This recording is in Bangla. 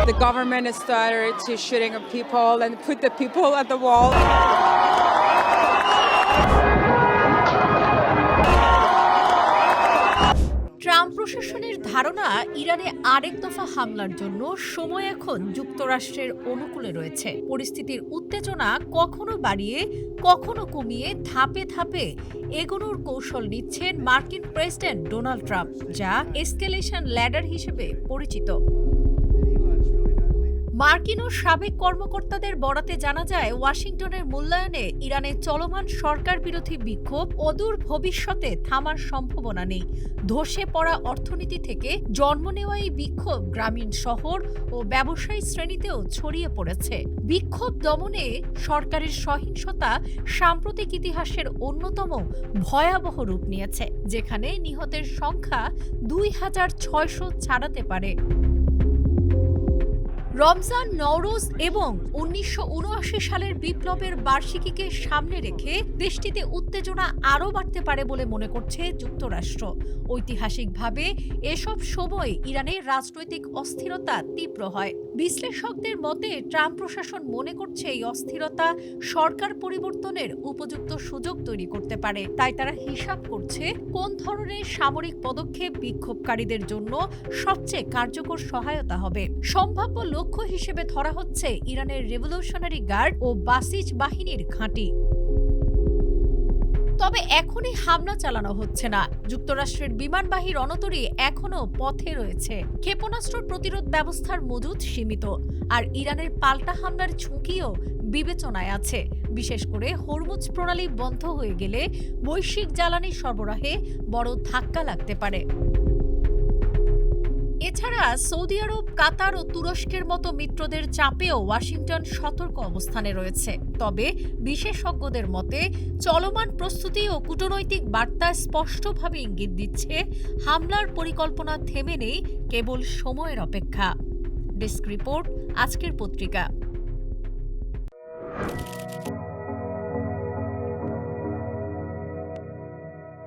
The government has started to shooting at people and put the people at the wall. Trump প্রশাসনের ধারণা ইরানে আরেক দফা হামলার জন্য সময় এখন যুক্তরাষ্ট্রের অনুকূলে রয়েছে। পরিস্থিতির উত্তেজনা কখনো বাড়িয়ে কখনো কমিয়ে ধাপে ধাপে এগোনোর কৌশল নিচ্ছেন মার্কিন প্রেসিডেন্ট ডোনাল্ড ট্রাম্প, যা এসকেলেশন ল্যাডার হিসেবে পরিচিত। মার্কিন ও সাবেক কর্মকর্তাদের বরাতে জানা যায়, ওয়াশিংটনের মূল্যায়নে ইরানের চলমান সরকার বিরোধী বিক্ষোভ অদূর ভবিষ্যতে থামার সম্ভাবনা নেই। ধসে পড়া অর্থনীতি থেকে জন্ম নেওয়া এই বিক্ষোভ গ্রামীণ শহর ও ব্যবসায়ী শ্রেণীতেও ছড়িয়ে পড়েছে। বিক্ষোভ দমনে সরকারের সহিংসতা সাম্প্রতিক ইতিহাসের অন্যতম ভয়াবহ রূপ নিয়েছে, যেখানে নিহতের সংখ্যা 2600 ছাড়াতে পারে। রমজান, নওরোজ এবং 1979 সালের বিপ্লবের বার্ষিকীকে সামনে রেখে দেশটিতে উত্তেজনা আরও বাড়তে পারে বলে মনে করছে যুক্তরাষ্ট্র। ঐতিহাসিকভাবে এসব সময় ইরানের রাজনৈতিক অস্থিরতা তীব্র হয়। বিশ্লেষকদের মতে ট্রাম্প প্রশাসন মনে করছে এই অস্থিরতা সরকার পরিবর্তনের উপযুক্ত সুযোগ তৈরি করতে পারে। তাই তারা হিসাব করছে কোন ধরনের সামরিক পদক্ষেপ বিক্ষোভকারীদের জন্য সবচেয়ে কার্যকর সহায়তা হবে। সম্ভাব্য লক্ষ্য হিসেবে ধরা হচ্ছে ইরানের রেভলিউশনারি গার্ড ও বাসিজ বাহিনীর ঘাঁটি। তবে এখনই হামলা চালানো হচ্ছে না। যুক্তরাষ্ট্রের বিমানবাহী রণতরী এখনও পথে রয়েছে। ক্ষেপণাস্ত্র প্রতিরোধ ব্যবস্থার মজুদ সীমিত, আর ইরানের পাল্টা হামলার ঝুঁকিও বিবেচনায় আছে। বিশেষ করে হরমুজ প্রণালী বন্ধ হয়ে গেলে বৈশ্বিক জ্বালানি সরবরাহে বড় ধাক্কা লাগতে পারে। এছাড়া সৌদি আরব, কাতার ও তুরস্কের মতো মিত্রদের চাপেও ওয়াশিংটন সতর্ক অবস্থানে রয়েছে। তবে বিশেষজ্ঞদের মতে চলমান প্রস্তুতি ও কূটনৈতিক বার্তা স্পষ্টভাবে ইঙ্গিত দিচ্ছে হামলার পরিকল্পনা থেমে নেই, কেবল সময়ের অপেক্ষা। ডেস্ক রিপোর্ট, আজকের পত্রিকা।